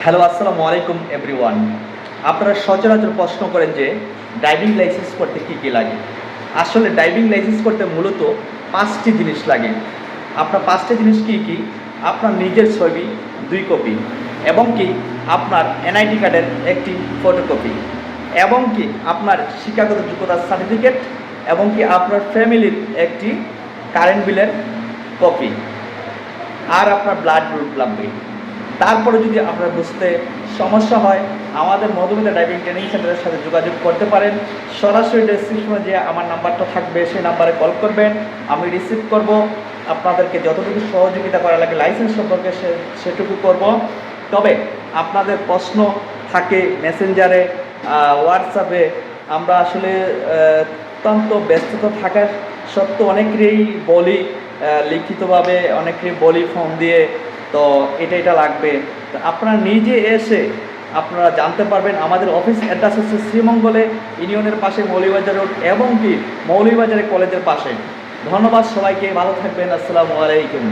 Hello, আসসালামু আলাইকুম everyone. আপনারা সচরাচর প্রশ্ন করেন যে ড্রাইভিং লাইসেন্স করতে কী কী লাগে। আসলে ড্রাইভিং লাইসেন্স করতে মূলত 5টি জিনিস লাগে। আপনার 5টি জিনিস কী কী? আপনার নিজের ছবি 2 কপি, এবং কি আপনার এনআইডি কার্ডের একটি ফটোকপি, এবং কি আপনার শিক্ষাগত যোগ্যতার সার্টিফিকেট, এবং কি আপনার ফ্যামিলির একটি কারেন্ট বিলের কপি, আর আপনার ব্লাড গ্রুপ লাগবে। তারপরে যদি আপনার বুঝতে সমস্যা হয়, আমাদের মধুমিতা ড্রাইভিং ট্রেনিং সেন্টারের সাথে যোগাযোগ করতে পারেন। সরাসরি ডেসক্রিপশনে যে আমার নাম্বারটা থাকবে সেই নাম্বারে কল করবেন, আমি রিসিভ করব। আপনাদেরকে যতটুকু সহযোগিতা করা লাগে লাইসেন্স সম্পর্কে সেটুকু করব। তবে আপনাদের প্রশ্ন থাকে মেসেঞ্জারে, হোয়াটসঅ্যাপে। আমরা আসলে অত্যন্ত ব্যস্ততা থাকার সত্ত্বেও অনেকেরই বলি লিখিতভাবে, অনেকেরই বলি ফোন দিয়ে, তো এটা লাগবে। তো আপনারা নিজে এসে আপনারা জানতে পারবেন। আমাদের অফিস অ্যাড্রেস হচ্ছে শ্রীমঙ্গলে, ইউনিয়নের পাশে মৌলভীবাজার রোড, এবং কি মৌলভীবাজারের কলেজের পাশে। ধন্যবাদ সবাইকে, ভালো থাকবেন। আসসালামু আলাইকুম।